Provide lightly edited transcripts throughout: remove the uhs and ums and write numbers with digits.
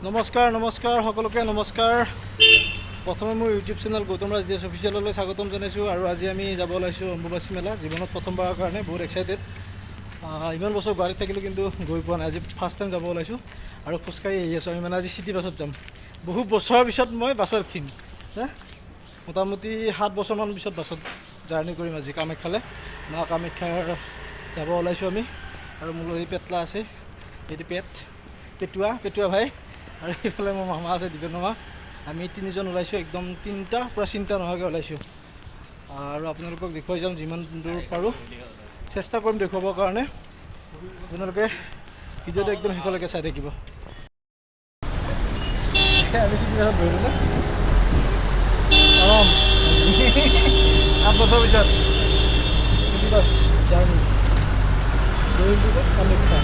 নমস্কাৰ সকলোকে নমস্কাৰ। প্ৰথমে মোৰ ইউটিউব চেনেল গৌতম ৰাজ ডিএছ অফিচিয়েললৈ স্বাগতম জনাইছোঁ। আৰু আজি আমি যাব ওলাইছোঁ অম্বুবাচী মেলা, জীৱনত প্ৰথমবাৰৰ কাৰণে বহুত এক্সাইটেড। ইমান বছৰ গুৱাহাটীত থাকিলোঁ কিন্তু গৈ পোৱা নাই, আজি ফাৰ্ষ্ট টাইম যাব ওলাইছোঁ আৰু খোজকাঢ়ি আহি আছোঁ। আমি মানে আজি চিটি বাছত যাম। বহুত বছৰৰ পিছত মই বাছত উঠিম, মোটামুটি 7 বছৰমান পিছত বাছত জাৰ্ণি কৰিম আজি কামাখ্যালৈ। মা কামাখ্যাৰ যাব ওলাইছোঁ আমি। আৰু মোৰ এই পেটলা আছে, এইটো পেটুৱা ভাই, আৰু এইফালে মোৰ মামা আছে দীপেন মামা। আমি তিনিজন ওলাইছোঁ, একদম তিনিটা পূৰা চিন্তা নোহোৱাকৈ ওলাইছোঁ। আৰু আপোনালোকক দেখুৱাই যাম যিমান দূৰ পাৰোঁ, চেষ্টা কৰিম দেখুৱাবৰ কাৰণে। আপোনালোকে ভিডিঅ'টো একদম শেষলৈকে চাই থাকিব। আমি চিটি বাছত বহিলোঁ ন, 8 বছৰ পিছত চিটি বাছ জাৰ্ণি কামাখ্যা।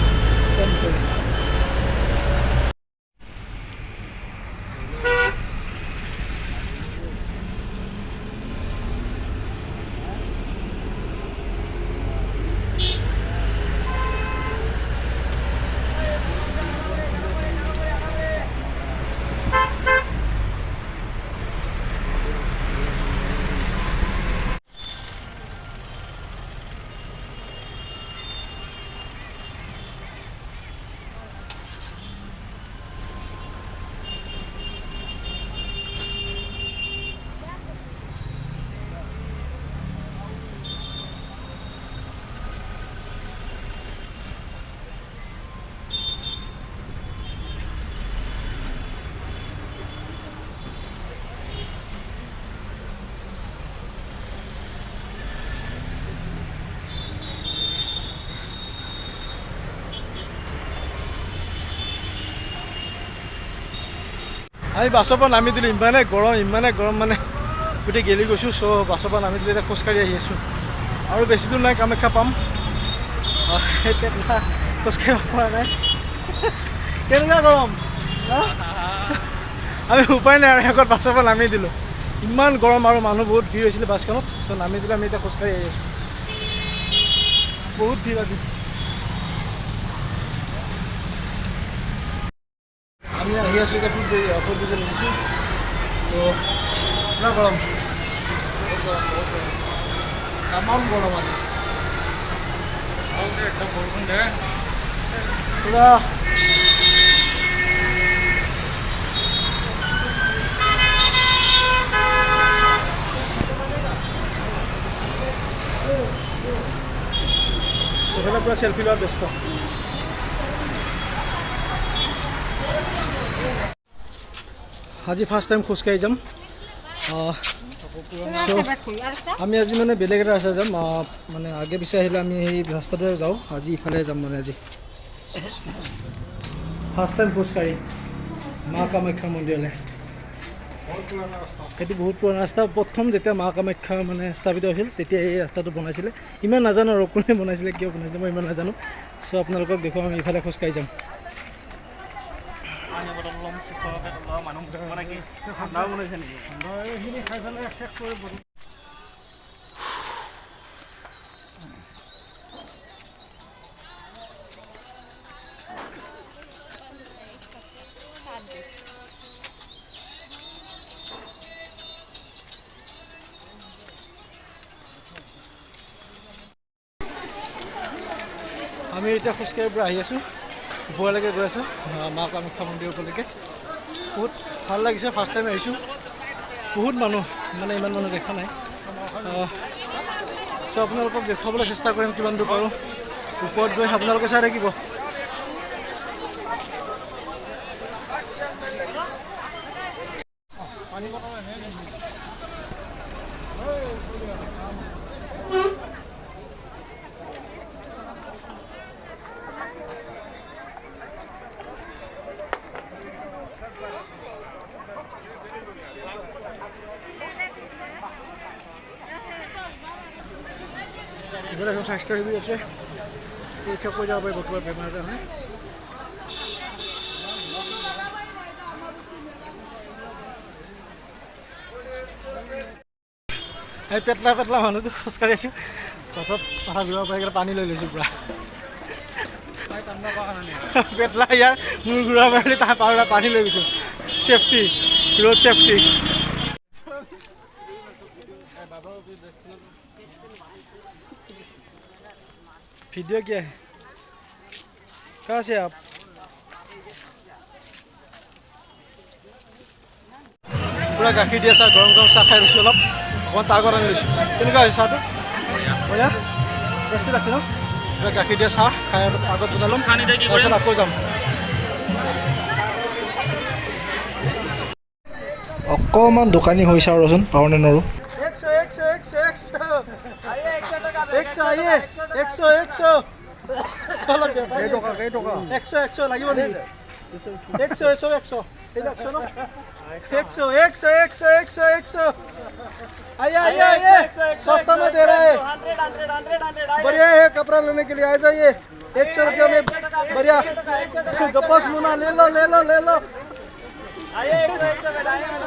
আমি বাছৰ পৰা নামি দিলোঁ, ইমানে গৰম মানে গোটেই গেলি গৈছোঁ। চ' বাছৰ পৰা নামি দিলোঁ, এতিয়া খোজকাঢ়ি আহি আছোঁ। আৰু বেছি দূৰ নাই, কামাখ্যা পাম। সেই পেটলা খোজকাঢ়িব পৰা নাই, কেনেকুৱা গৰম। আমি উপায় নাই আৰু শেষত বাছৰ পৰা নামি দিলোঁ। ইমান গৰম আৰু মানুহ বহুত ভিৰ হৈছিলে বাছখনত। চ' নামি দিলোঁ, আমি এতিয়া খোজকাঢ়ি আহি আছোঁ। বহুত ভিৰ আজি। আমি আহি আছোঁ এতিয়া ফুল ব্ৰিজত আহিছোঁ। তো পুৰা গৰম, তামাম গৰম আজি পুৰা। এইফালে পুৰা চেল্ফি লোৱাত ব্যস্ত। আজি ফাৰ্ষ্ট টাইম খোজকাঢ়ি যাম। আমি আজি মানে বেলেগ এটা ৰাস্তা যাম, মানে আগে পিছে আহিলে আমি সেই ৰাস্তাটোৱে যাওঁ। আজি ইফালে যাম, মানে আজি ফাৰ্ষ্ট টাইম খোজকাঢ়ি মা কামাখ্যাৰ মন্দিৰলৈ। সেইটো বহুত পুৰণা ৰাস্তা। প্ৰথম যেতিয়া মা কামাখ্যা মানে স্থাপিত হৈছিল তেতিয়া এই ৰাস্তাটো বনাইছিলে। ইমান নাজানো আৰু কোনে বনাইছিলে, কিয় বনাইছিলে, মই ইমান নাজানো। চ' আপোনালোকক দেখুৱাম, আমি ইফালে খোজকাঢ়ি যাম। আমি এতিয়া খোজকাঢ়িৰ পৰা আহি আছোঁ, ওপৰলৈকে গৈ আছোঁ মা কামাখ্যা মন্দিৰ ওপৰলৈকে। বহুত ভাল লাগিছে, ফাৰ্ষ্ট টাইম আহিছোঁ। বহুত মানুহ, মানে ইমান মানুহ দেখা নাই। চ' আপোনালোকক দেখুৱাবলৈ চেষ্টা কৰিম কিমান দূৰ পাৰোঁ। ওপৰত গৈ আপোনালোকে চাই থাকিব। এইফালে এখন স্বাস্থ্য শিবিৰ আছে, পৰীক্ষা কৰি যাব পাৰিব কিবা বেমাৰ আজাৰ হ'লে। এই পেটলা মানুহটো খোজকাঢ়ি আছোঁ, পথত মাথা ঘূৰাব পাৰি পানী লৈ লৈছোঁ পূৰা। পেটলা ইয়াৰ মূৰ ঘূৰা মাৰি তাৰ পাউৰা পানী লৈ গৈছোঁ চেফটি रोड सेफ्टी वीडियो क्या है कहाँ से आप पूरा गाखीर दिया चाह गरम गरम चाह खाई লৈছোঁ অলপ অকণমান তাগৰ আনি লৈছোঁ কেনেকুৱা হৈছে চাহটো বঢ়িয়া টেষ্টি লাগছে ন पूरा গাখীৰ দিয়া চাহ খাই আগত বনালোঁ তাৰপিছত আকৌ যাম অকণমান দোকানী হৈ চাওঁ ৰচোন পাৰোঁনে নোৱাৰোঁ 100 লাগিব নেকি 100 आइए सस्ता में दे रहा है बढ़िया है कपड़ा लेने के लिए आ जाइए 100 रुपया में बढ़िया गप्पस मुना ले लो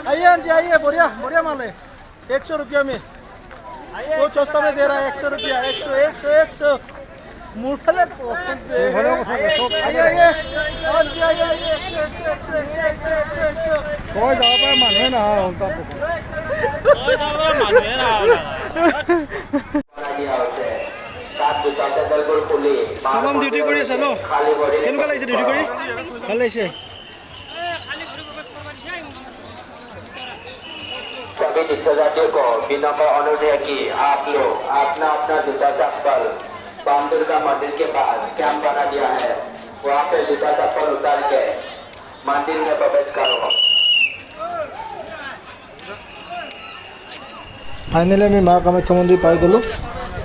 आइए आंटी आइए बढ़िया बढ़िया माल है 100 रुपया में वो सस्ता में दे रहा है 100 रुपया 100 मुठले आइए कोई जाता है माने ना उनका तमाम डिউটি কৰি আছে ন কেনেকুৱা লাগিছে ডিউটি কৰি ভাল লাগিছে सभी तीर्थयात्रियों को विनम्र अनुरोध है कि आप लोग अपना अपना जूता चप्पल बाम दुर्गा मंदिर के पास कैंप बना दिया है वहाँ पे जूता चप्पल उतार के मंदिर में प्रवेश करो फाइनली আমি মা কামাখ্যা মন্দিৰ পাই গ'লোঁ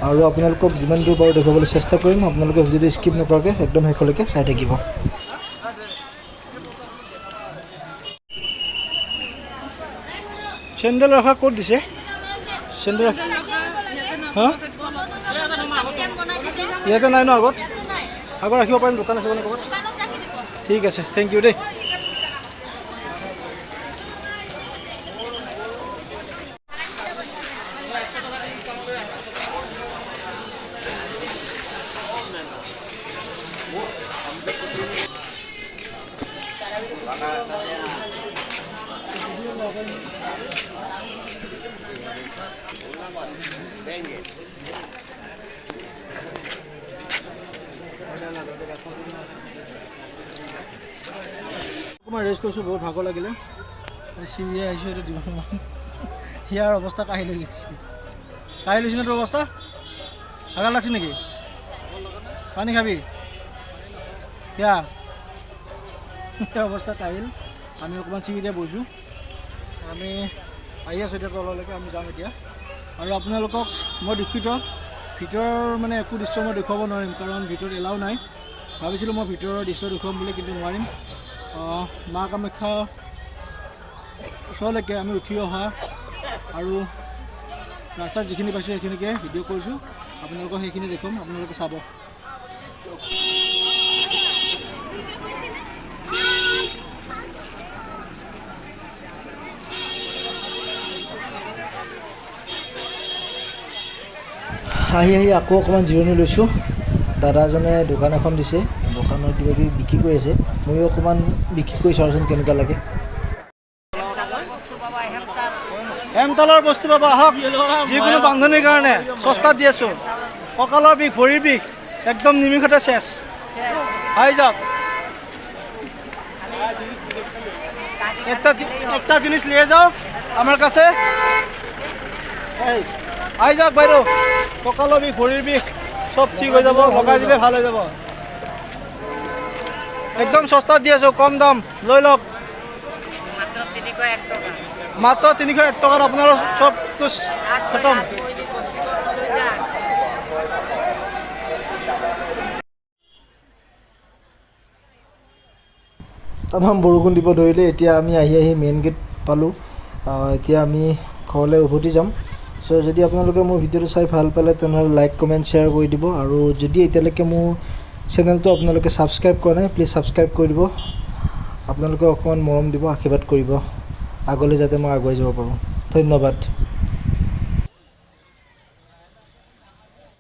আৰু আপোনালোকক যিমান দূৰ পাৰোঁ দেখাবলৈ চেষ্টা কৰিম আপোনালোকে ভিডিঅ'টো স্কিপ নকৰাকৈ একদম শেষলৈকে চাই থাকিব চেণ্ডেল ৰখা ক'ত দিছে চেণ্ডেল হা ইয়াতে নাই ন আগত ৰাখিব পাৰিম দোকান আছে মানে ক'ৰবাত ঠিক আছে থেংক ইউ দেই অকণমান ৰেষ্ট লৈছোঁ বহুত ভাগৰ লাগিলে চিৰিয়ে আহিছোঁ এইটো দিবমান ইয়াৰ অৱস্থা কাঢ়ি লৈ গৈছে কাঢ়ি লৈছে নে তোৰ অৱস্থা ভাগৰ লাগছে নেকি পানী খাবি ইয়াৰ অৱস্থা কাঢ়িল আমি অকণমান চিৰিতে বহিছোঁ আমি আহি আছোঁ এতিয়া তললৈকে আমি যাম এতিয়া আৰু আপোনালোকক মই দুখিত ভিতৰৰ মানে একো দৃশ্য মই দেখুৱাব নোৱাৰিম কাৰণ ভিতৰত এলাও নাই ভাবিছিলোঁ মই ভিতৰৰ দৃশ্য দেখুৱাম বুলি কিন্তু নোৱাৰিম মা কামাখ্যা ওচৰলৈকে আমি উঠি অহা আৰু ৰাস্তাত যিখিনি পাইছোঁ সেইখিনিকে ভিডিঅ' কৰিছোঁ আপোনালোকক সেইখিনি দেখুৱাম আপোনালোকে চাব আহি আকৌ অকণমান জিৰণি লৈছোঁ দাদাজনে দোকান এখন দিছে দোকানৰ কিবা কিবি বিক্ৰী কৰি আছে ময়ো অকণমান বিক্ৰী কৰি চাওঁচোন কেনেকুৱা লাগে হেমতালৰ বস্তু পাবা আহক যিকোনো বান্ধনীৰ কাৰণে সস্তাত দি আছোঁ কঁকালৰ বিষ ভৰিৰ বিষ একদম নিমিষতে চেছ আহি যাওক একটা জিনিস নিয়ে যাও আমার কাছে আহি যাওক বাইদেউ কঁকালৰ বিষ ভৰিৰ বিষ সব ঠিক হৈ যাব লগাই দিলে ভাল হৈ যাব একদম সস্তাত দি আছোঁ কম দাম লৈ লওক মাত্ৰ 301 টকাত আপোনাৰ সব কুছ খতম তামাম বৰষুণ দিব ধৰিলে এতিয়া আমি আহি মেইন গেট পালোঁ এতিয়া আমি ঘৰলৈ উভতি যাম সো যদি আপোনালোকে মোৰ ভিডিঅ'টো চাই ভাল পালে তেনেহ'লে লাইক কমেণ্ট শ্বেয়াৰ কৰি দিব আৰু যদি এতিয়ালৈকে মোৰ চেনেলটো আপোনালোকে ছাবস্ক্ৰাইব কৰা নাই প্লিজ ছাবস্ক্ৰাইব কৰি দিব আপোনালোকে অকণমান মৰম দিব আশীৰ্বাদ কৰিব আগলৈ যাতে মই আগুৱাই যাব পাৰোঁ ধন্যবাদ